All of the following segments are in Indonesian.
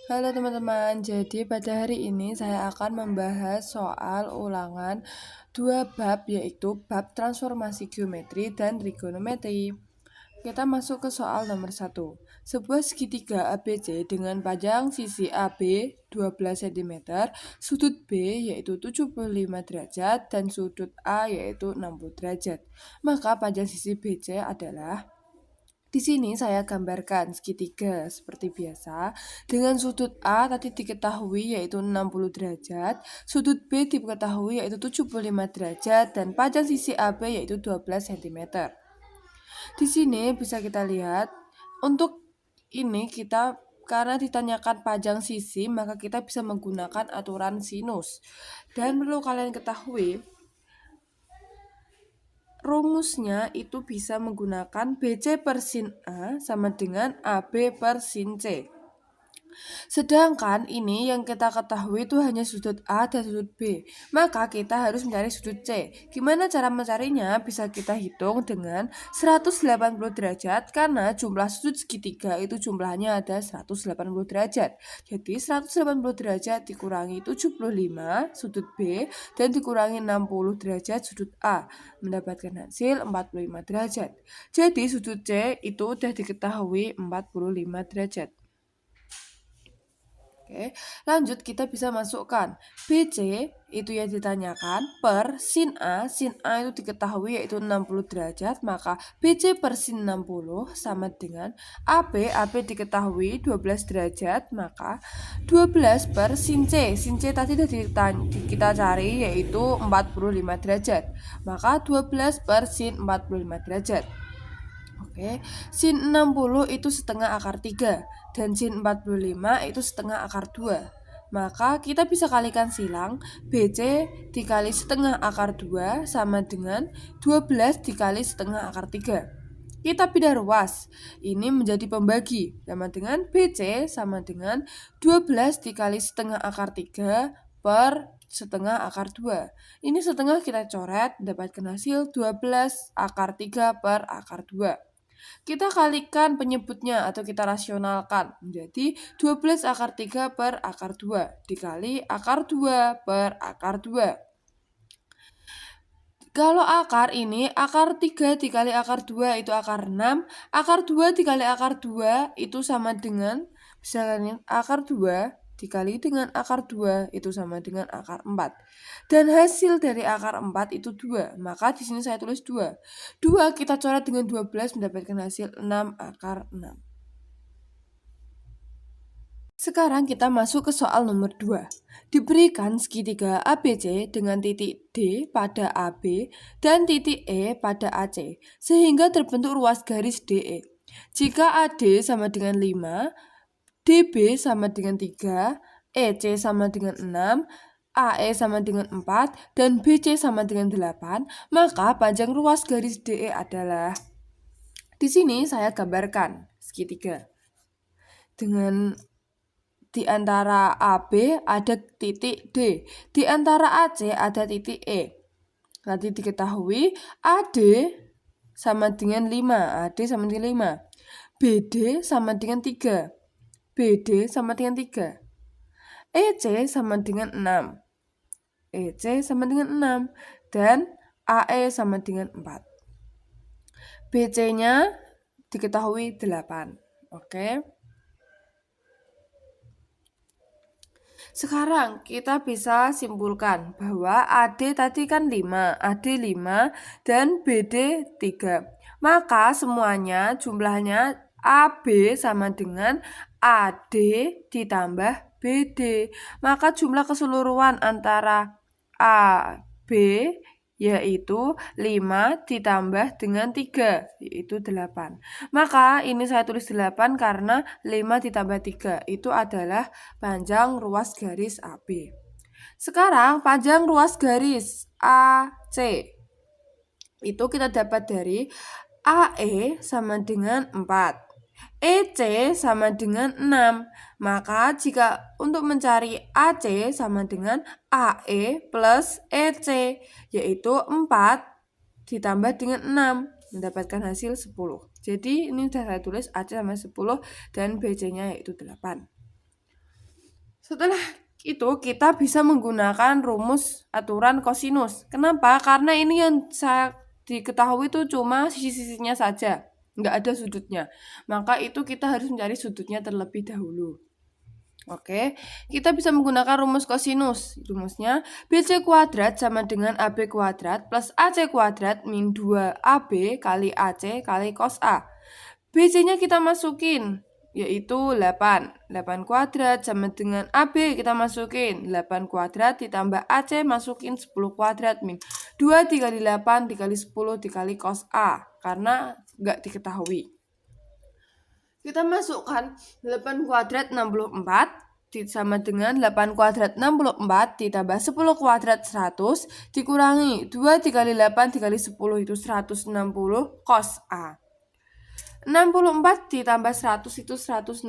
Halo teman-teman, jadi pada hari ini saya akan membahas soal ulangan dua bab, yaitu bab transformasi geometri dan trigonometri. Kita masuk ke soal nomor 1. Sebuah segitiga ABC dengan panjang sisi AB 12 cm, sudut B yaitu 75 derajat dan sudut A yaitu 60 derajat. Maka panjang sisi BC adalah. Di sini saya gambarkan segitiga seperti biasa. Dengan sudut A tadi diketahui yaitu 60 derajat, sudut B diketahui yaitu 75 derajat, dan panjang sisi AB yaitu 12 cm. Di sini bisa kita lihat, untuk ini karena ditanyakan panjang sisi, maka kita bisa menggunakan aturan sinus. Dan perlu kalian ketahui, rumusnya itu bisa menggunakan BC per sin A sama dengan AB per sin C. Sedangkan ini yang kita ketahui itu hanya sudut A dan sudut B. Maka kita harus mencari sudut C. Gimana cara mencarinya? Bisa kita hitung dengan 180 derajat karena jumlah sudut segitiga itu jumlahnya ada 180 derajat. Jadi 180 derajat dikurangi 75 sudut B dan dikurangi 60 derajat sudut A. Mendapatkan hasil 45 derajat. Jadi sudut C itu sudah diketahui 45 derajat. Oke, lanjut kita bisa masukkan BC itu yang ditanyakan per sin A. Sin A itu diketahui yaitu 60 derajat, maka BC per sin 60 sama dengan AB. AB diketahui 12 derajat, maka 12 per sin C. Sin C tadi sudah kita cari yaitu 45 derajat, maka 12 per sin 45 derajat. Oke, sin 60 itu setengah akar 3 dan sin 45 itu setengah akar 2. Maka kita bisa kalikan silang, BC dikali setengah akar 2 sama dengan 12 dikali setengah akar 3. Kita pindah ruas, ini menjadi pembagi, sama dengan BC sama dengan 12 dikali setengah akar 3 per setengah akar 2. Ini setengah kita coret, dapatkan hasil 12 akar 3 per akar 2. Kita kalikan penyebutnya atau kita rasionalkan menjadi 12 akar 3 per akar 2 dikali akar 2 per akar 2. Kalau akar ini, akar 3 dikali akar 2 itu akar 6, akar 2 dikali akar 2 itu sama dengan, misalnya akar 2 dikali dengan akar 2 itu sama dengan akar 4. Dan hasil dari akar 4 itu 2, maka di sini saya tulis 2. 2 kita coret dengan 12 mendapatkan hasil 6 akar 6. Sekarang kita masuk ke soal nomor 2. Diberikan segitiga ABC dengan titik D pada AB dan titik E pada AC, sehingga terbentuk ruas garis DE. Jika AD sama dengan 5, DB sama dengan 3, EC sama dengan 6, AE sama dengan 4, dan BC sama dengan 8, maka panjang ruas garis DE adalah. Di sini saya gambarkan segitiga. Dengan di antara AB ada titik D, di antara AC ada titik E. Nanti diketahui AD sama dengan 5, AD sama dengan 5, BD sama dengan 3, BD sama dengan 3, EC sama dengan 6, EC sama dengan 6, dan AE sama dengan 4. BC-nya diketahui 8. Oke. Sekarang kita bisa simpulkan bahwa AD tadi kan 5, AD 5 dan BD 3. Maka semuanya jumlahnya AB sama dengan AD ditambah BD. Maka jumlah keseluruhan antara AB yaitu 5 ditambah dengan 3, yaitu 8. Maka ini saya tulis 8 karena 5 ditambah 3 itu adalah panjang ruas garis AB. Sekarang panjang ruas garis AC itu kita dapat dari AE sama dengan 4, EC sama dengan 6. Maka jika untuk mencari AC sama dengan AE plus EC, yaitu 4 ditambah dengan 6, mendapatkan hasil 10. Jadi ini sudah saya tulis AC sama 10 dan BC-nya yaitu 8. Setelah itu kita bisa menggunakan rumus aturan kosinus. Kenapa? Karena ini yang saya diketahui itu cuma sisi-sisinya saja, nggak ada sudutnya. Maka itu kita harus mencari sudutnya terlebih dahulu. Oke, kita bisa menggunakan rumus kosinus. Rumusnya BC kuadrat sama dengan AB kuadrat plus AC kuadrat min 2AB kali AC kali cos A. BC-nya kita masukin, yaitu 8. 8 kuadrat sama dengan AB kita masukin. 8 kuadrat ditambah AC masukin 10 kuadrat min 2 dikali 8 dikali 10 dikali cos A. Karena nggak diketahui. Kita masukkan 8 kuadrat 64 sama dengan 8 kuadrat 64 ditambah 10 kuadrat 100 dikurangi 2 dikali 8 dikali 10 itu 160 cos A. 64 ditambah 100 itu 164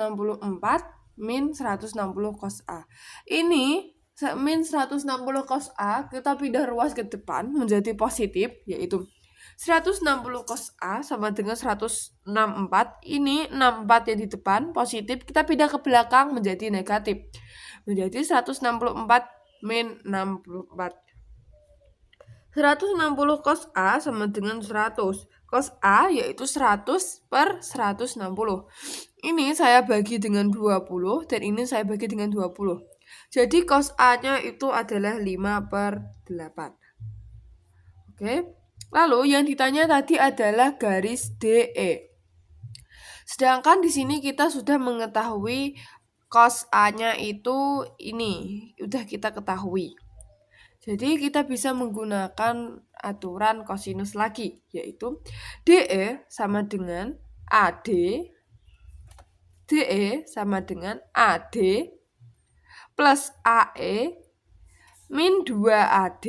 min 160 cos A. Ini min 160 cos A kita pindah ruas ke depan menjadi positif, yaitu 160 cos A sama dengan 164. Ini 64 yang di depan positif, kita pindah ke belakang menjadi negatif. Menjadi 164 min 64. 160 cos A sama dengan 100. Cos A yaitu 100 per 160. Ini saya bagi dengan 20 dan ini saya bagi dengan 20. Jadi cos A-nya itu adalah 5 per 8. Oke. Lalu yang ditanya tadi adalah garis DE. Sedangkan di sini kita sudah mengetahui cos A-nya itu ini, udah kita ketahui. Jadi kita bisa menggunakan aturan kosinus lagi, yaitu DE sama dengan AD, DE sama dengan AD plus AE min 2AD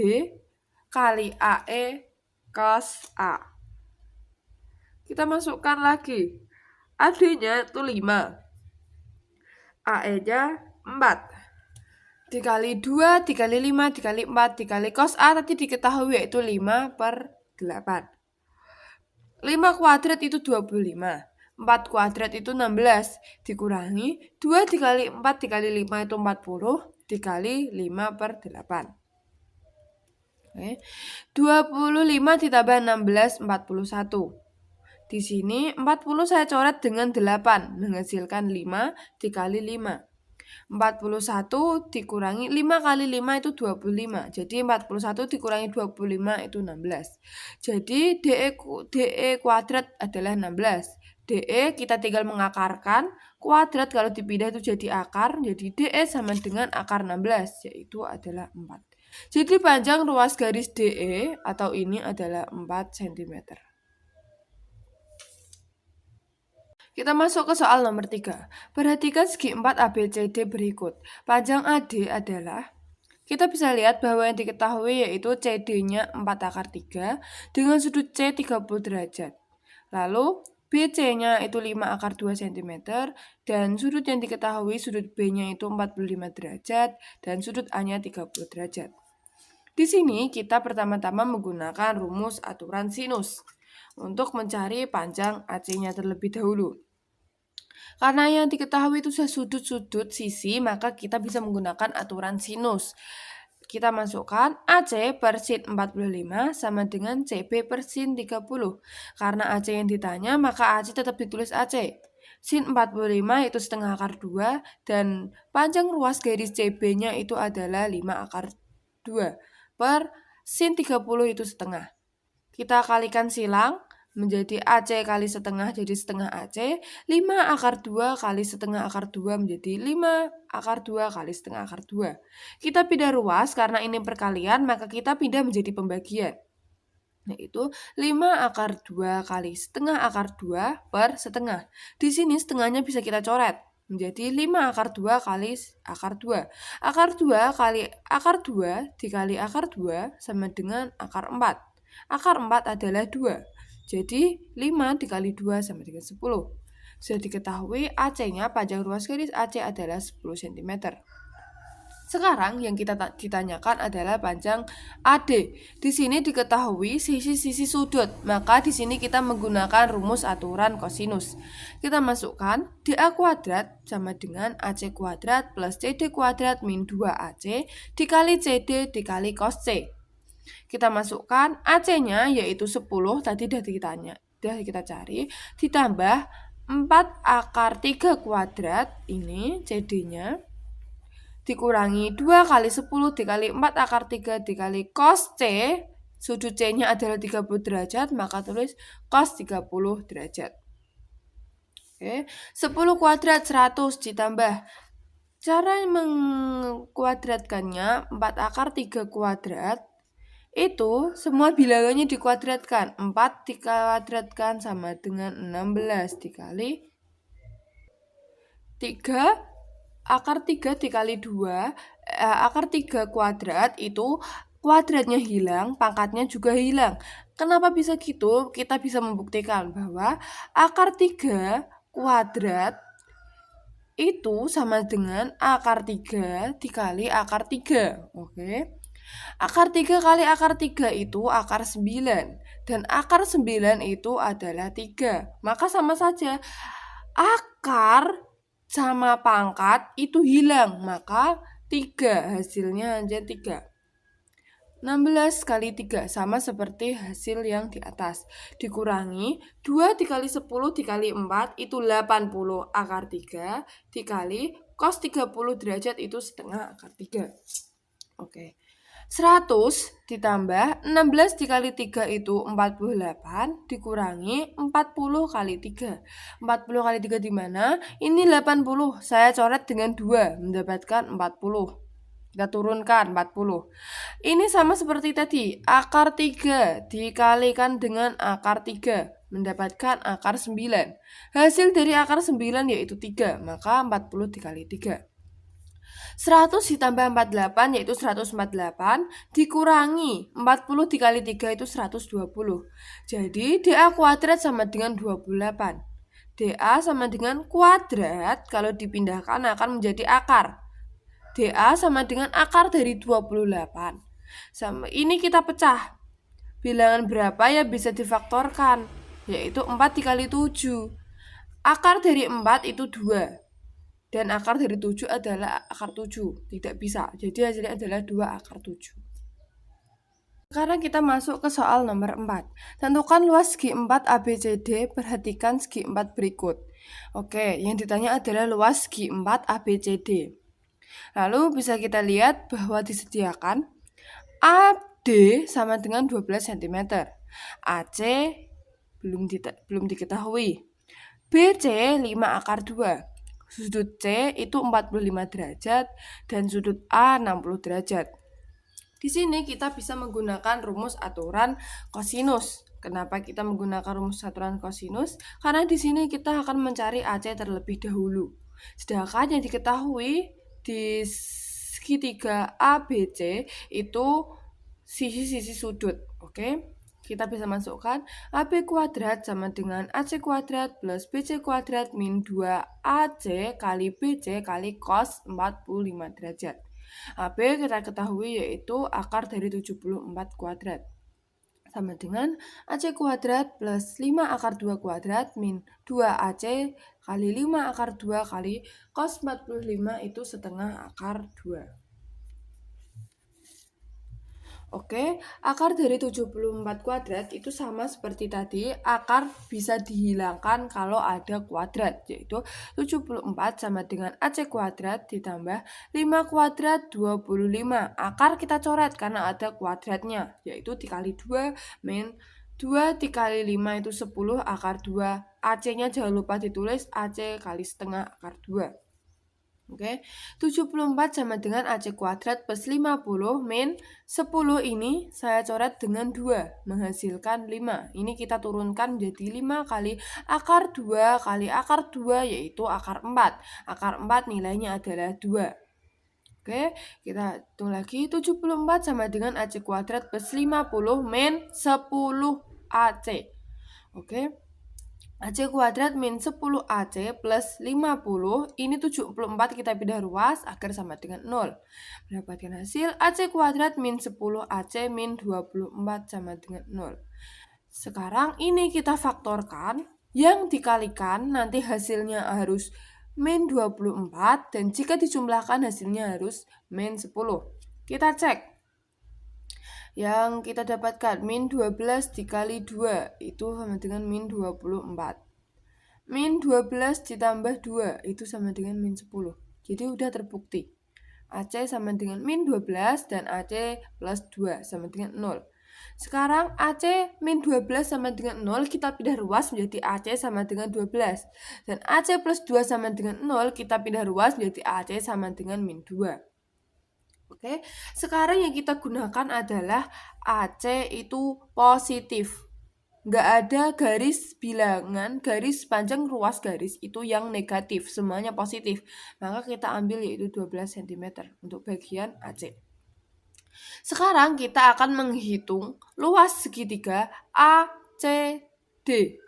kali AE cos A. Kita masukkan lagi. AD-nya itu 5. AE-nya 4. Dikali 2, dikali 5, dikali 4, dikali cos A tadi diketahui yaitu 5 per 8. 5 kuadrat itu 25. 4 kuadrat itu 16. Dikurangi 2 dikali 4 dikali 5 itu 40. Dikali 5 per 8. Oke. 25 ditambah 16, 41. Di sini 40 saya coret dengan 8, menghasilkan 5 dikali 5. 41 dikurangi 5 kali 5 itu 25. Jadi 41 dikurangi 25 itu 16. Jadi DE kuadrat adalah 16. DE kita tinggal mengakarkan. Kuadrat kalau dipindah itu jadi akar. Jadi DE sama dengan akar 16, yaitu adalah 4. Jadi panjang ruas garis DE atau ini adalah 4 cm. Kita masuk ke soal nomor 3. Perhatikan segi 4 ABCD berikut. Panjang AD adalah, kita bisa lihat bahwa yang diketahui yaitu CD-nya 4 akar 3 dengan sudut C 30 derajat. Lalu BC-nya itu 5 akar 2 cm dan sudut yang diketahui sudut B-nya itu 45 derajat dan sudut A-nya 30 derajat. Di sini kita pertama-tama menggunakan rumus aturan sinus untuk mencari panjang AC-nya terlebih dahulu. Karena yang diketahui itu sudut-sudut sisi, maka kita bisa menggunakan aturan sinus. Kita masukkan AC per sin 45 sama dengan CB per sin 30. Karena AC yang ditanya, maka AC tetap ditulis AC. Sin 45 itu setengah akar 2 dan panjang ruas garis CB-nya itu adalah 5 akar 2 per sin 30 itu setengah. Kita kalikan silang menjadi AC kali setengah jadi setengah AC. 5 akar 2 kali setengah akar 2 menjadi 5 akar 2 kali setengah akar 2. Kita pindah ruas karena ini perkalian, maka kita pindah menjadi pembagian. Yaitu 5 akar 2 kali setengah akar 2 per setengah. Di sini setengahnya bisa kita coret menjadi 5 akar 2 kali akar 2. Akar 2 kali akar 2 dikali akar 2 sama dengan akar 4. Akar 4 adalah 2. Jadi 5 dikali 2 sama dengan 10. Sudah diketahui AC-nya panjang ruas garis AC adalah 10 cm. Sekarang yang kita ditanyakan adalah panjang AD. Di sini diketahui sisi-sisi sudut, maka di sini kita menggunakan rumus aturan kosinus. Kita masukkan DA kuadrat sama dengan AC kuadrat plus CD kuadrat min 2AC dikali CD dikali cos C. Kita masukkan AC-nya yaitu 10, tadi sudah kita cari, ditambah 4 akar 3 kuadrat, ini CD-nya, dikurangi 2 kali 10 dikali 4 akar 3 dikali cos C, sudut C-nya adalah 30 derajat, maka tulis cos 30 derajat. Oke, 10 kuadrat 100 ditambah, cara mengkuadratkannya 4 akar 3 kuadrat, itu semua bilangannya dikuadratkan. 4 dikuadratkan sama dengan 16 dikali 3 akar 3 dikali 2, akar 3 kuadrat itu kuadratnya hilang, pangkatnya juga hilang. Kenapa bisa gitu? Kita bisa membuktikan bahwa akar 3 kuadrat itu sama dengan akar 3 dikali akar 3. Oke. Akar 3 kali akar 3 itu akar 9. Dan akar 9 itu adalah 3. Maka sama saja. Akar sama pangkat itu hilang, maka 3, hasilnya hanya 3. 16 kali 3 sama seperti hasil yang di atas. Dikurangi 2 dikali 10 dikali 4 itu 80 akar 3 dikali cos 30 derajat itu setengah akar 3. Oke. 100 ditambah 16 dikali 3 itu 48 dikurangi 40 kali 3. 40 kali 3 di mana? Ini 80. Saya coret dengan 2 mendapatkan 40. Kita turunkan 40. Ini sama seperti tadi. Akar 3 dikalikan dengan akar 3 mendapatkan akar 9. Hasil dari akar 9 yaitu 3. Maka 40 dikali 3. 100 ditambah 48 yaitu 148 dikurangi 40 dikali 3 itu 120. Jadi DA kuadrat sama dengan 28. DA sama dengan kuadrat kalau dipindahkan akan menjadi akar. DA sama dengan akar dari 28. Sama ini kita pecah. Bilangan berapa ya bisa difaktorkan? Yaitu 4 dikali 7. Akar dari 4 itu 2. Dan akar dari 7 adalah akar 7. Tidak bisa. Jadi hasilnya adalah 2 akar 7. Sekarang kita masuk ke soal nomor 4. Tentukan luas segi 4 ABCD, perhatikan segi 4 berikut. Oke, yang ditanya adalah luas segi 4 ABCD. Lalu bisa kita lihat bahwa disediakan AD sama dengan 12 cm. AC belum diketahui. BC 5 akar 2. Sudut C itu 45 derajat dan sudut A 60 derajat. Di sini kita bisa menggunakan rumus aturan kosinus. Kenapa kita menggunakan rumus aturan kosinus? Karena di sini kita akan mencari AC terlebih dahulu. Sedangkan yang diketahui di segitiga ABC itu sisi-sisi sudut. Oke? Kita bisa masukkan AB kuadrat sama dengan AC kuadrat plus BC kuadrat min 2AC kali BC kali cos 45 derajat. AB kita ketahui yaitu akar dari 74 kuadrat. Sama dengan AC kuadrat plus 5 akar 2 kuadrat min 2AC kali 5 akar 2 kali cos 45 itu setengah akar 2. Oke, akar dari 74 kuadrat itu sama seperti tadi, akar bisa dihilangkan kalau ada kuadrat, yaitu 74 sama dengan AC kuadrat ditambah 5 kuadrat 25. Akar kita coret karena ada kuadratnya, yaitu dikali 2 min 2 dikali 5 itu 10 akar 2. AC-nya jangan lupa ditulis AC kali setengah akar 2. Oke, 74 sama dengan AC kuadrat plus 50 min 10 ini saya coret dengan 2, menghasilkan 5. Ini kita turunkan menjadi 5 kali akar 2 kali akar 2 yaitu akar 4. Akar 4 nilainya adalah 2. Oke, kita hitung lagi 74 sama dengan AC kuadrat plus 50 min 10 AC. Oke. AC kuadrat min 10 AC plus 50, ini 74 kita pindah ruas agar sama dengan 0. Mendapatkan hasil AC kuadrat min 10 AC min 24 sama dengan 0. Sekarang ini kita faktorkan, yang dikalikan nanti hasilnya harus min 24 dan jika dijumlahkan hasilnya harus min 10. Kita cek. Yang kita dapatkan min 12 dikali 2 itu sama dengan min 24. Min 12 ditambah 2 itu sama dengan min 10. Jadi udah terbukti. AC sama dengan min 12 dan AC plus 2 sama dengan 0. Sekarang AC min 12 sama dengan 0 kita pindah ruas menjadi AC sama dengan 12. Dan AC plus 2 sama dengan 0 kita pindah ruas menjadi AC sama dengan min 2. Oke, sekarang yang kita gunakan adalah AC itu positif. Nggak ada garis bilangan, garis panjang ruas garis itu yang negatif, semuanya positif. Maka kita ambil yaitu 12 cm untuk bagian AC. Sekarang kita akan menghitung luas segitiga ACD.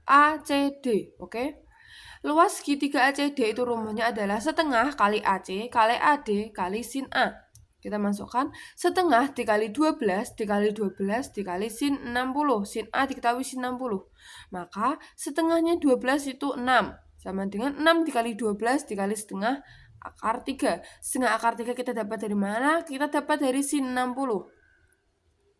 ACD, oke? Luas segitiga ACD itu rumusnya adalah setengah kali AC kali AD kali sin A. Kita masukkan setengah dikali 12 dikali 12 dikali sin 60. Sin A diketahui sin 60. Maka setengahnya 12 itu 6. Sama dengan 6 dikali 12 dikali setengah akar 3. Setengah akar 3 kita dapat dari mana? Kita dapat dari sin 60.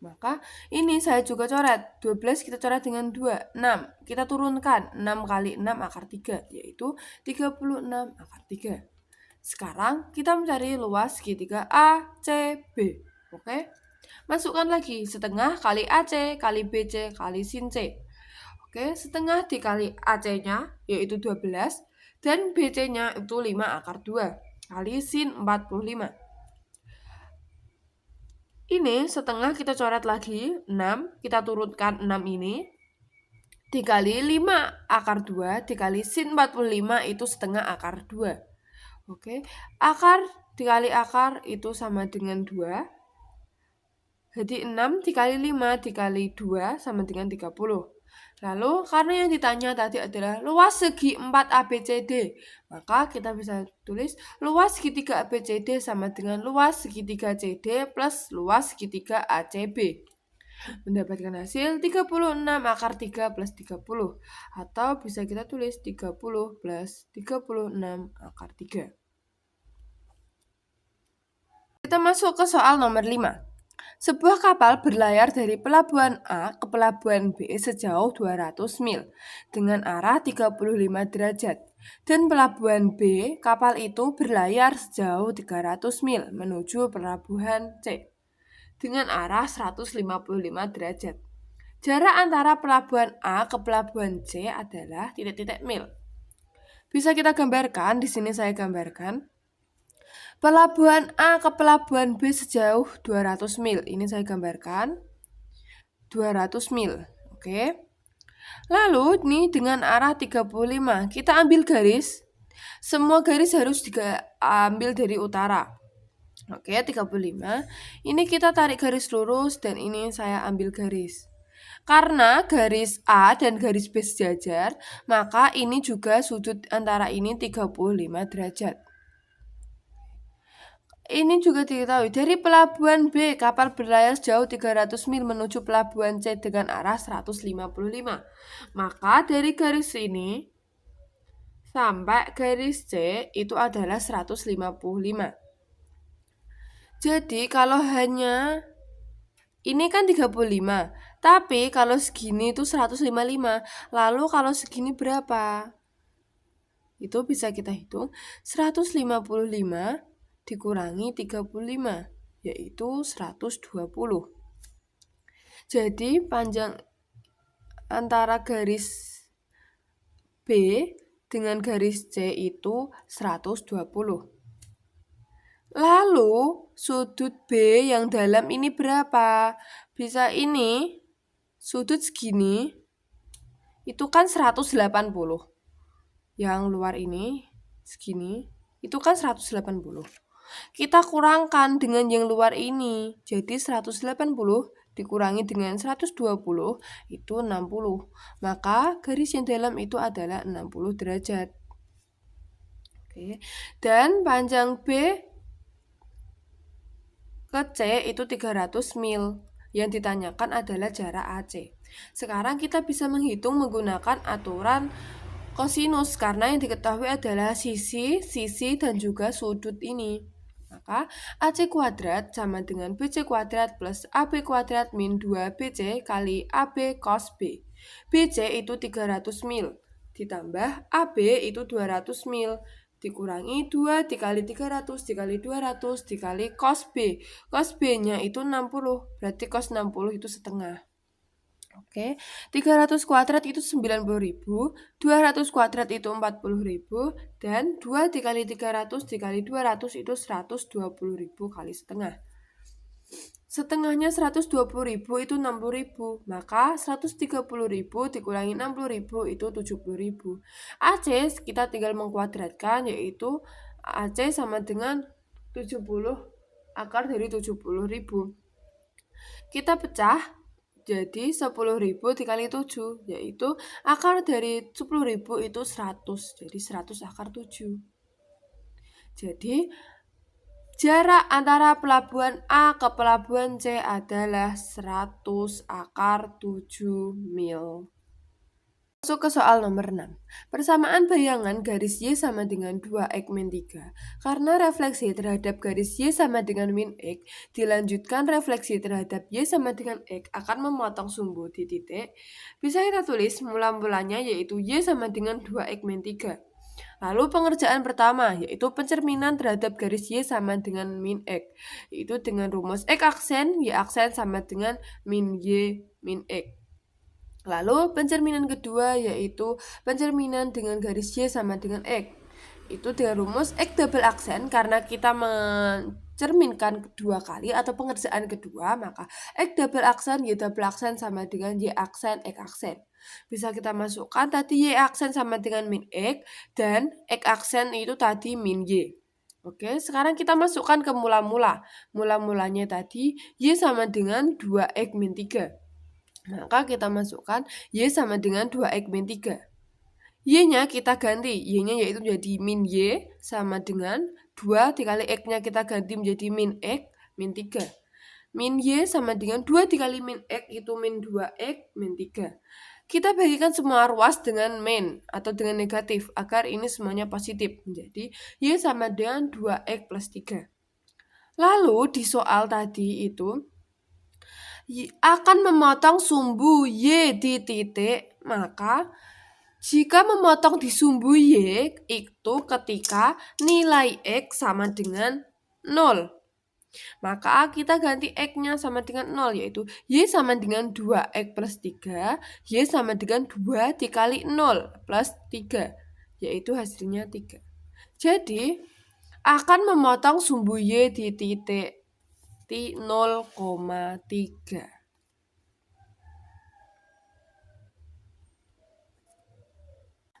Maka ini saya juga coret. 12 kita coret dengan 2. 6. Kita turunkan. 6 kali 6 akar 3. Yaitu 36 akar 3. Sekarang kita mencari luas segitiga ACB. Oke. Masukkan lagi. Setengah kali AC kali BC kali sin C. Oke. Setengah dikali AC-nya yaitu 12. Dan BC-nya itu 5 akar 2. Kali sin 45. Ini setengah kita coret lagi, 6, kita turunkan 6 ini, dikali 5 akar 2, dikali sin 45 itu setengah akar 2. Oke, akar dikali akar itu sama dengan 2, jadi 6 dikali 5 dikali 2 sama dengan 30. Lalu karena yang ditanya tadi adalah luas segi 4 ABCD, maka kita bisa tulis luas segitiga ABCD sama dengan luas segitiga CD plus luas segitiga ACB. Mendapatkan hasil 36 akar 3 plus 30. Atau bisa kita tulis 30 plus 36 akar 3. Kita masuk ke soal nomor 5. Sebuah kapal berlayar dari pelabuhan A ke pelabuhan B sejauh 200 mil dengan arah 35 derajat. Dan pelabuhan B, kapal itu berlayar sejauh 300 mil menuju pelabuhan C dengan arah 155 derajat. Jarak antara pelabuhan A ke pelabuhan C adalah titik-titik mil. Bisa kita gambarkan, di sini saya gambarkan. Pelabuhan A ke pelabuhan B sejauh 200 mil. Ini saya gambarkan. 200 mil. Oke. Lalu ini dengan arah 35. Kita ambil garis. Semua garis harus diambil dari utara. Oke, 35. Ini kita tarik garis lurus dan ini saya ambil garis. Karena garis A dan garis B sejajar, maka ini juga sudut antara ini 35 derajat. Ini juga diketahui dari pelabuhan B, kapal berlayar sejauh 300 mil menuju pelabuhan C dengan arah 155. Maka dari garis ini sampai garis C itu adalah 155. Jadi kalau hanya ini kan 35, tapi kalau segini itu 155. Lalu kalau segini berapa? Itu bisa kita hitung 155 dikurangi 35, yaitu 120. Jadi panjang antara garis B dengan garis C itu 120. Lalu sudut B yang dalam ini berapa? Bisa ini, sudut segini, itu kan 180. Yang luar ini, segini, itu kan 180. Kita kurangkan dengan yang luar ini, jadi 180 dikurangi dengan 120 itu 60. Maka garis yang dalam itu adalah 60 derajat. Oke. Dan panjang B ke C itu 300 mil. Yang ditanyakan adalah jarak AC. Sekarang kita bisa menghitung menggunakan aturan kosinus karena yang diketahui adalah sisi, dan juga sudut ini. Maka AC kuadrat sama dengan BC kuadrat plus AB kuadrat min 2BC kali AB cos B. BC itu 300 mil, ditambah AB itu 200 mil, dikurangi 2 dikali 300 dikali 200 dikali cos B. Cos B-nya itu 60, berarti cos 60 itu setengah. Oke, 300 kuadrat itu 90.000, 200 kuadrat itu 40.000, dan 2 dikali 300 dikali 200 itu 120.000 kali setengah. Setengahnya 120.000 itu 60.000, maka 130.000 dikurangi 60.000 itu 70.000. AC kita tinggal mengkuadratkan, yaitu AC sama dengan 70 akar dari 70.000. Kita pecah jadi 10.000 dikali 7, yaitu akar dari 10.000 itu 100, jadi 100 akar 7. Jadi jarak antara pelabuhan A ke pelabuhan C adalah 100 akar 7 mil. Masuk ke soal nomor 6. Persamaan bayangan garis Y sama dengan 2X min 3. Karena refleksi terhadap garis Y sama dengan min X, dilanjutkan refleksi terhadap Y sama dengan X akan memotong sumbu di titik. Bisa kita tulis mula-mulanya yaitu Y sama dengan 2X min 3. Lalu pengerjaan pertama yaitu pencerminan terhadap garis Y sama dengan min X, yaitu dengan rumus X aksen Y aksen sama dengan min Y min X. Lalu pencerminan kedua yaitu pencerminan dengan garis Y sama dengan X. Itu dengan rumus X double aksen, karena kita mencerminkan kedua kali atau pengerjaan kedua, maka X double aksen Y double aksen sama dengan Y aksen X aksen. Bisa kita masukkan tadi Y aksen sama dengan min X dan X aksen itu tadi min Y. Oke, sekarang kita masukkan ke mula-mula. Mula-mulanya tadi Y sama dengan 2X min 3. Maka kita masukkan Y sama dengan 2X min 3. Y-nya kita ganti, Y-nya yaitu menjadi min Y sama dengan 2 dikali X-nya kita ganti menjadi min X min 3. Min Y sama dengan 2 dikali min X itu min 2X min 3. Kita bagikan semua ruas dengan min atau dengan negatif agar ini semuanya positif. Jadi Y sama dengan 2X plus 3. Lalu di soal tadi itu akan memotong sumbu Y di titik, maka jika memotong di sumbu Y itu ketika nilai X sama dengan 0. Maka kita ganti X-nya sama dengan 0, yaitu Y sama dengan 2X plus 3, Y sama dengan 2 dikali 0 plus 3, yaitu hasilnya 3. Jadi akan memotong sumbu Y di titik 0,3.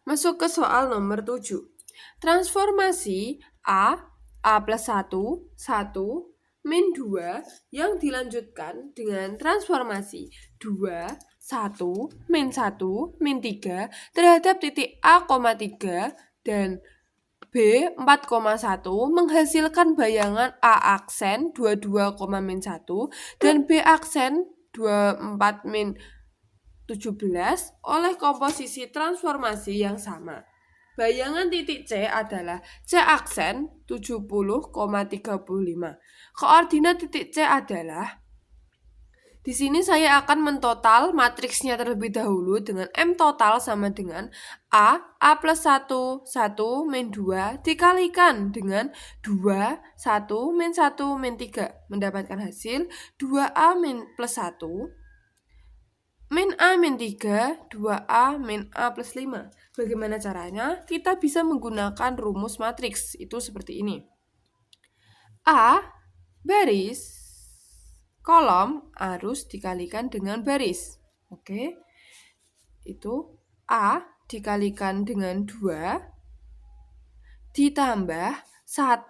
Masuk ke soal nomor 7. Transformasi A plus 1, 1, min 2 yang dilanjutkan dengan transformasi 2, 1, min 1, min 3 terhadap titik A, 3 dan B 4,1 menghasilkan bayangan A aksen 22, min 1 dan B aksen 24 min 17 oleh komposisi transformasi yang sama. Bayangan titik C adalah C aksen 70,35. Koordinat titik C adalah, di sini saya akan mentotal matriksnya terlebih dahulu dengan M total sama dengan A plus 1, 1, min 2 dikalikan dengan 2, 1, min 1, min 3. Mendapatkan hasil 2A min plus 1, min A min 3, 2A min A plus 5. Bagaimana caranya? Kita bisa menggunakan rumus matriks, itu seperti ini. A baris kolom harus dikalikan dengan baris. Oke. Itu A dikalikan dengan 2 ditambah 1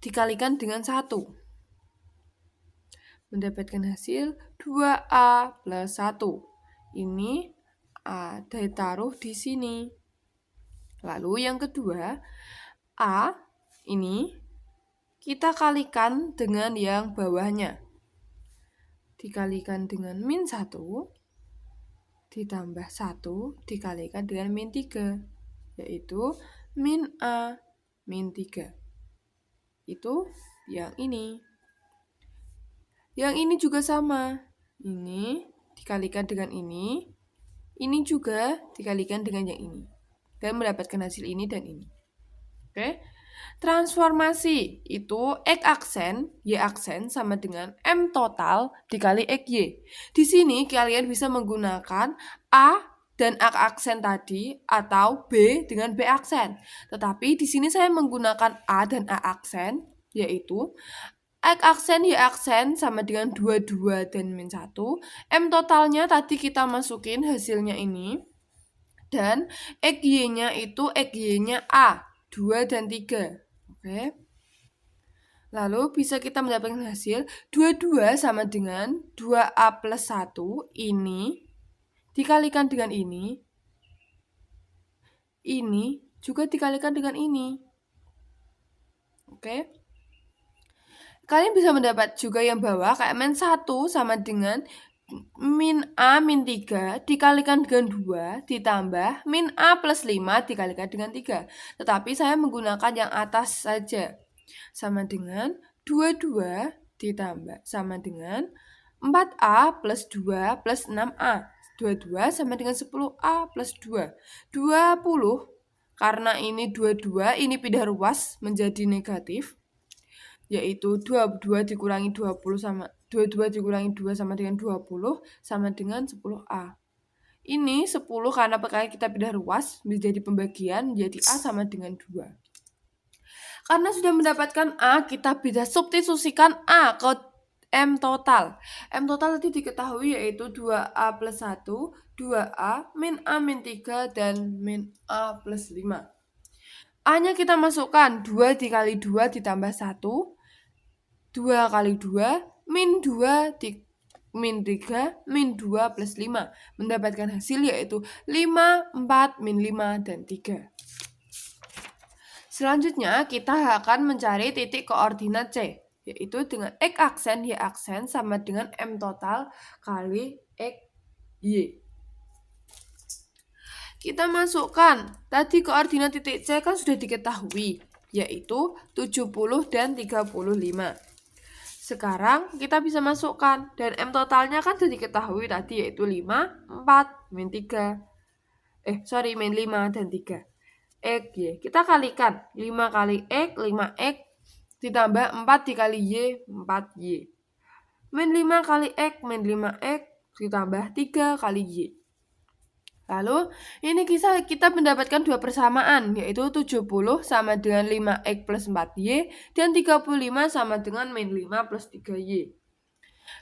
dikalikan dengan 1. mendapatkan hasil 2A plus 1. Ini A ditaruh di sini. Lalu yang kedua, A ini kita kalikan dengan yang bawahnya. Dikalikan dengan min 1 ditambah 1 dikalikan dengan min 3, yaitu min A min 3. Itu yang ini. Yang ini juga sama. Ini dikalikan dengan ini juga dikalikan dengan yang ini. Dan mendapatkan hasil ini dan ini. Oke. Transformasi itu X aksen, Y aksen sama dengan M total dikali XY. Di sini kalian bisa menggunakan A dan A aksen tadi atau B dengan B aksen. Tetapi di sini saya menggunakan A dan A aksen, yaitu X aksen, Y aksen sama dengan 22 dan min 1. M totalnya tadi kita masukin hasilnya ini. Dan XY-nya itu XY-nya A, 2 dan 3. Oke. Lalu bisa kita mendapatkan hasil 22 sama dengan 2A plus 1 ini dikalikan dengan ini juga dikalikan dengan ini. Oke. Kalian bisa mendapat juga yang bawah kayak min 1 sama dengan min A min 3 dikalikan dengan 2 ditambah min A plus 5 dikalikan dengan 3. Tetapi saya menggunakan yang atas saja. Sama dengan 22 ditambah sama dengan 4A plus 2 plus 6A. 22 sama dengan 10A plus 2. 20. Karena ini 22, ini pindah ruas menjadi negatif. Yaitu 22 dikurangi 20 sama 22 dikurangi 2 sama dengan 20 sama dengan 10A. Ini 10 karena kita pindah ruas menjadi pembagian menjadi A sama dengan 2. Karena sudah mendapatkan A, kita bisa substitusikan A ke M total. M total tadi diketahui yaitu 2A plus 1, 2A, min A min 3, dan min A plus 5. A-nya kita masukkan 2 dikali 2 ditambah 1, 2 kali 2, min 2 min 3, min 2 plus 5. Mendapatkan hasil yaitu 5, 4, min 5, dan 3. Selanjutnya kita akan mencari titik koordinat C, yaitu dengan X aksen, Y aksen sama dengan M total kali X, Y. Kita masukkan, tadi koordinat titik C kan sudah diketahui, yaitu 70 dan 35. Sekarang kita bisa masukkan, dan M totalnya kan sudah diketahui tadi, yaitu 5, 4, min 3. Min 5 dan 3. X, Y. Kita kalikan 5 kali X, 5X ditambah 4 dikali Y, 4Y. Min 5 kali X, min 5X ditambah 3 kali Y. Lalu ini kita mendapatkan dua persamaan, yaitu 70 sama dengan 5X plus 4Y dan 35 sama dengan min 5 plus 3Y.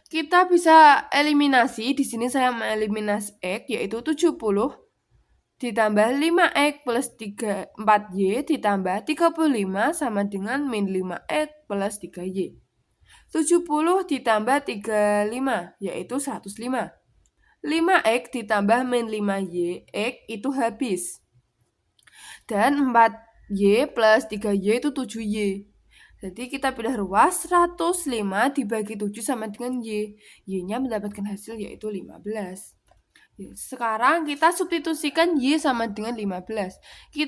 Kita bisa eliminasi, di sini saya mengeliminasi X, yaitu 70 ditambah 5X plus 4Y ditambah 35 sama dengan min 5X plus 3Y. 70 ditambah 35 yaitu 105. 5X ditambah min 5Y, X itu habis. Dan 4Y plus 3Y itu 7Y. Jadi kita pindah ruas, 105 dibagi 7 sama dengan Y. Y-nya mendapatkan hasil yaitu 15. Sekarang kita substitusikan Y sama dengan 15.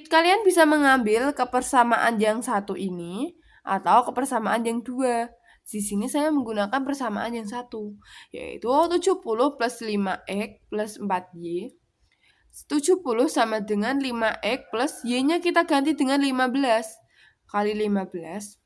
Kalian bisa mengambil kepersamaan yang satu ini atau kepersamaan yang dua. Di sini saya menggunakan persamaan yang satu, yaitu 70 plus 5X plus 4Y. 70 sama dengan 5X plus Y-nya kita ganti dengan 15. Kali 15.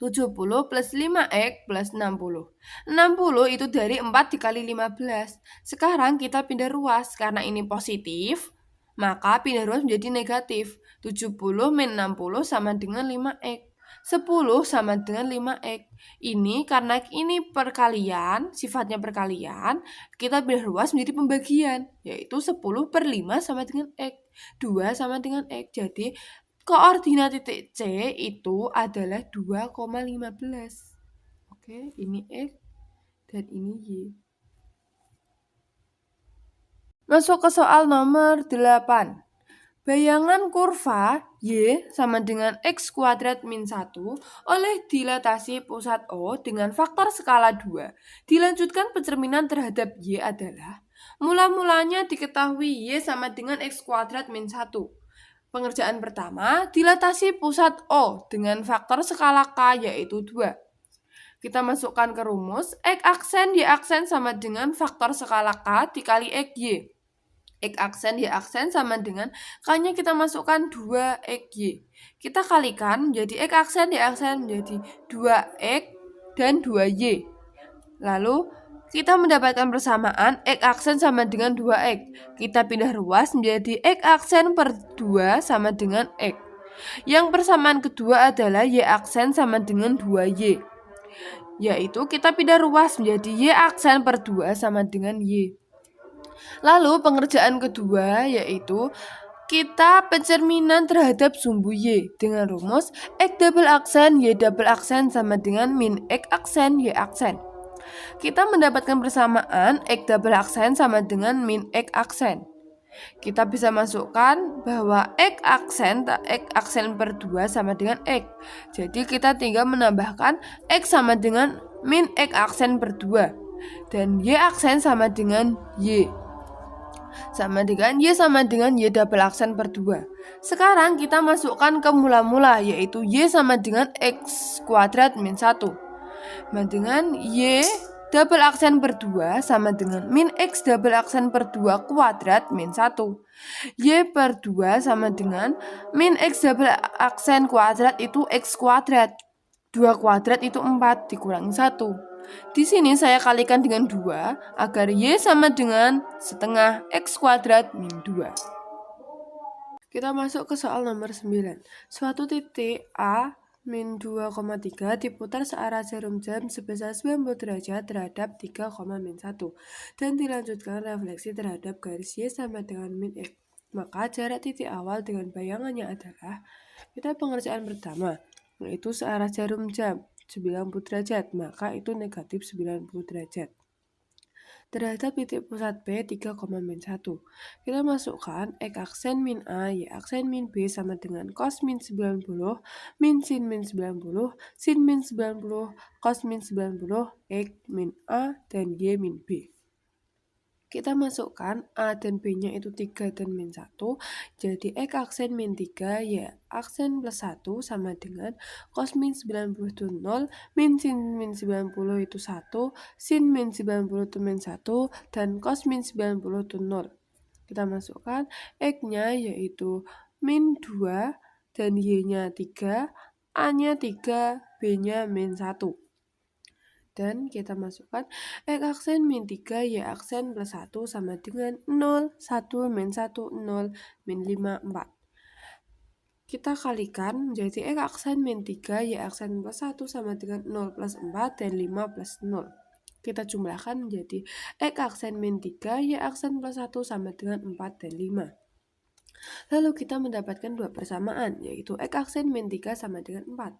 70 plus 5X plus 60. 60 itu dari 4 dikali 15. Sekarang kita pindah ruas. Karena ini positif, maka pindah ruas menjadi negatif. 70 min 60 sama dengan 5X. 10 sama dengan 5X. Ini karena ini perkalian, sifatnya perkalian, kita pindah ruas menjadi pembagian. Yaitu 10 per 5 sama dengan X. 2 sama dengan X. Jadi koordinat titik C itu adalah 2,15. Oke, ini X, dan ini Y. Masuk ke soal nomor 8. Bayangan kurva Y sama dengan X kuadrat min 1 oleh dilatasi pusat O dengan faktor skala 2. Dilanjutkan pencerminan terhadap Y adalah mula-mulanya diketahui Y sama dengan X kuadrat min 1. Pengerjaan pertama, dilatasi pusat O dengan faktor skala K yaitu 2. Kita masukkan ke rumus, X aksen Y aksen sama dengan faktor skala K dikali X Y. X aksen Y aksen sama dengan K-nya kita masukkan 2XY. Kita kalikan menjadi X aksen Y aksen menjadi 2X dan 2Y. Lalu kita mendapatkan persamaan X aksen sama dengan 2X. Kita pindah ruas menjadi X aksen per 2 sama dengan X. Yang persamaan kedua adalah Y aksen sama dengan 2Y. Yaitu kita pindah ruas menjadi Y aksen per 2 sama dengan Y. Lalu pengerjaan kedua yaitu kita pencerminan terhadap sumbu Y dengan rumus X double aksen Y double aksen sama dengan min X aksen Y aksen. Kita mendapatkan persamaan X double aksen sama dengan min X aksen. Kita bisa masukkan bahwa X aksen per 2 sama dengan X. Jadi kita tinggal menambahkan X sama dengan min X aksen per 2. Dan Y aksen sama dengan Y. Sama dengan Y sama dengan Y double aksen per 2. Sekarang kita masukkan ke mula-mula yaitu Y sama dengan X kuadrat min 1. Dengan Y double aksen per 2 sama dengan min X double aksen per 2 kuadrat min 1. Y per 2 sama dengan min X double aksen kuadrat itu X kuadrat. 2 kuadrat itu 4 dikurangi 1. Di sini saya kalikan dengan 2 agar Y sama dengan setengah X kuadrat min 2. Kita masuk ke soal nomor 9. Suatu titik A min 2,3 diputar searah jarum jam sebesar 90 derajat terhadap 3, min 1 dan dilanjutkan refleksi terhadap garis Y sama dengan min X. Maka jarak titik awal dengan bayangannya adalah, kita pengerjaan pertama yaitu searah jarum jam 90 derajat, maka itu negatif 90 derajat. Terhadap titik pusat B 3, min 1. Kita masukkan X aksen min A, Y aksen min B sama dengan cos min 90, min sin min 90, sin min 90, cos min 90, X min A, dan Y min B. Kita masukkan A dan B-nya itu 3 dan min 1, jadi X aksen min 3, Y aksen plus 1 sama dengan cos min 90 itu 0, min sin min 90 itu 1, sin min 90 itu min 1, dan cos min 90 itu 0. Kita masukkan X-nya yaitu min 2, dan Y-nya 3, A-nya 3, B-nya min 1. Dan kita masukkan X aksen min 3, Y aksen plus 1 sama dengan 0, 1, min 1, 0, min 5, 4. Kita kalikan menjadi X aksen min 3, Y aksen plus 1 sama dengan 0 plus 4 dan 5 plus 0. Kita jumlahkan menjadi X aksen min 3, Y aksen plus 1 sama dengan 4 dan 5. Lalu kita mendapatkan dua persamaan, yaitu X aksen min 3 sama dengan 4.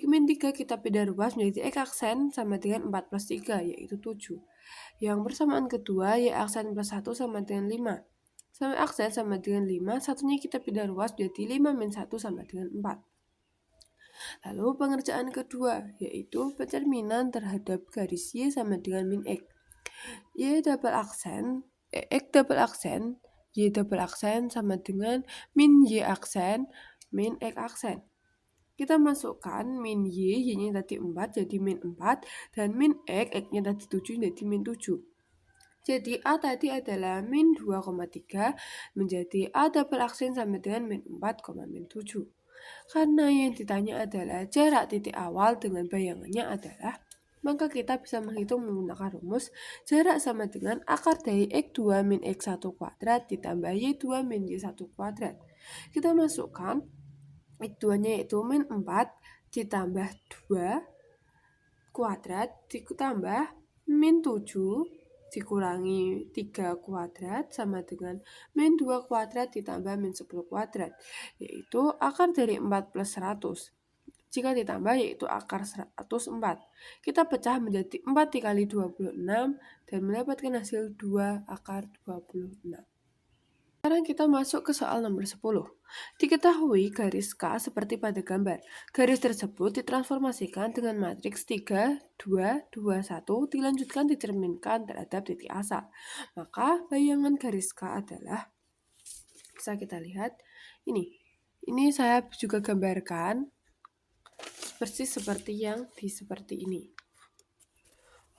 Min 3 kita pindah ruas menjadi X aksen sama dengan 4 plus 3, yaitu 7. Yang persamaan kedua, Y aksen plus 1 sama dengan 5. Sama aksen sama dengan 5, satunya kita pindah ruas menjadi 5 min 1 sama dengan 4. Lalu pengerjaan kedua, yaitu pencerminan terhadap garis Y sama dengan min X. X double aksen Y double aksen sama dengan min Y aksen, min X aksen. Kita masukkan min Y, Y-nya tadi 4 jadi min 4, dan min X, X-nya tadi 7 jadi min 7. Jadi A tadi adalah min 2,3 menjadi A double aksen sama dengan min 4, min 7. Karena yang ditanya adalah jarak titik awal dengan bayangannya adalah, maka kita bisa menghitung menggunakan rumus jarak sama dengan akar dari X2 min X1 kuadrat ditambah Y2 min Y1 kuadrat. Kita masukkan X2-nya yaitu min 4 ditambah 2 kuadrat ditambah min 7 dikurangi 3 kuadrat sama dengan min 2 kuadrat ditambah min 10 kuadrat, yaitu akar dari 4 plus 100. jika ditambah yaitu akar 104. Kita pecah menjadi 4 dikali 26 dan mendapatkan hasil 2 akar 26. Sekarang kita masuk ke soal nomor 10. Diketahui garis K seperti pada gambar. Garis tersebut ditransformasikan dengan matriks 3, 2, 2, 1 dilanjutkan dicerminkan terhadap titik asal. Maka bayangan garis K adalah, bisa kita lihat, ini. Ini saya juga gambarkan persis seperti yang seperti ini.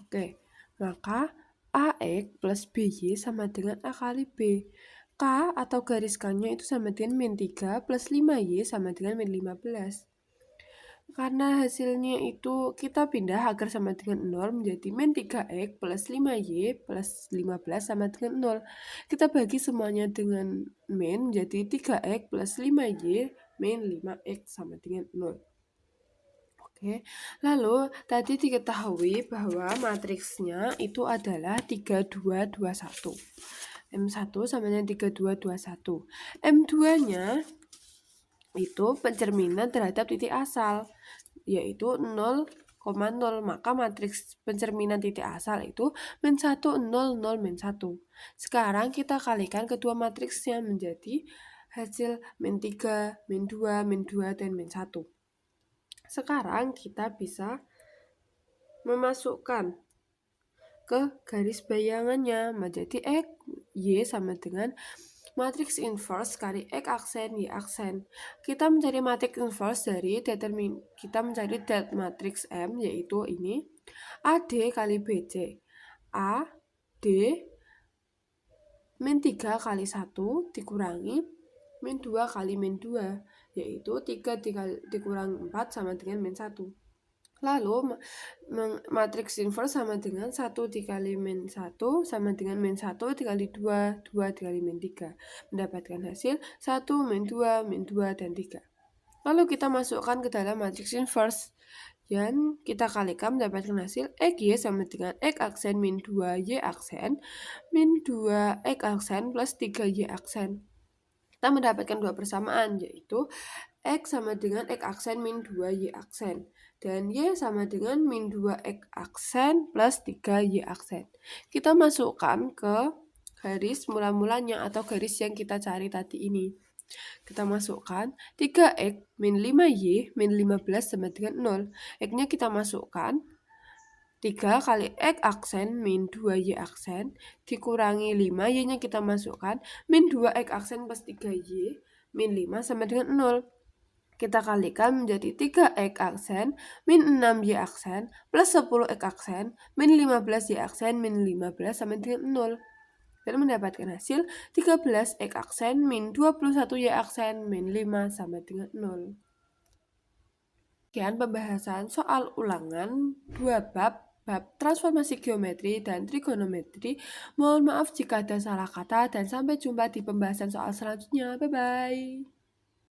Oke, maka AX plus BY sama dengan A kali B. K atau garis K-nya itu sama dengan min 3 plus 5Y sama dengan min 15. Karena hasilnya itu kita pindah agar sama dengan 0 menjadi min 3X plus 5Y plus 15 sama dengan 0. Kita bagi semuanya dengan min menjadi 3X plus 5Y min 5X sama dengan 0. Oke, lalu tadi diketahui bahwa matriksnya itu adalah 3221. M1 sama dengan 3221. M2-nya itu pencerminan terhadap titik asal, yaitu 0,0. Maka matriks pencerminan titik asal itu min 1, 0, 0, min 1. Sekarang kita kalikan kedua matriksnya menjadi hasil min 3, min 2, min 2, dan min 1. Sekarang kita bisa memasukkan ke garis bayangannya menjadi X, Y sama dengan matriks inverse kali X aksen, Y aksen. Kita mencari matriks inverse dari kita mencari dat matriks M, yaitu ini AD kali BC. AD min 3 kali 1 dikurangi min 2 kali min 2, yaitu 3 dikurangi 4 sama dengan min 1. Lalu matriks inverse sama dengan 1 dikali min 1 sama dengan min 1 dikali 2, 2 dikali min 3. Mendapatkan hasil 1, min 2, min 2, dan 3. Lalu kita masukkan ke dalam matriks inverse. Dan kita kalikan mendapatkan hasil XY sama dengan X aksen min 2Y aksen min 2X aksen plus 3Y aksen. Kita mendapatkan dua persamaan, yaitu X sama dengan X aksen min 2Y aksen. Dan Y sama dengan min 2X aksen plus 3Y aksen. Kita masukkan ke garis mula-mulanya atau garis yang kita cari tadi ini. Kita masukkan 3X min 5Y min 15 sama dengan 0. X-nya kita masukkan 3 kali X aksen min 2Y aksen dikurangi 5, Y-nya kita masukkan min 2X aksen plus 3Y min 5 sama dengan 0. Kita kalikan menjadi 3X aksen min 6Y aksen plus 10X aksen min 15Y aksen min 15 sama dengan 0. Dan mendapatkan hasil 13X aksen min 21Y aksen min 5 sama dengan 0. Sekian pembahasan soal ulangan 2 bab transformasi geometri dan trigonometri. Mohon maaf jika ada salah kata dan sampai jumpa di pembahasan soal selanjutnya. Bye-bye.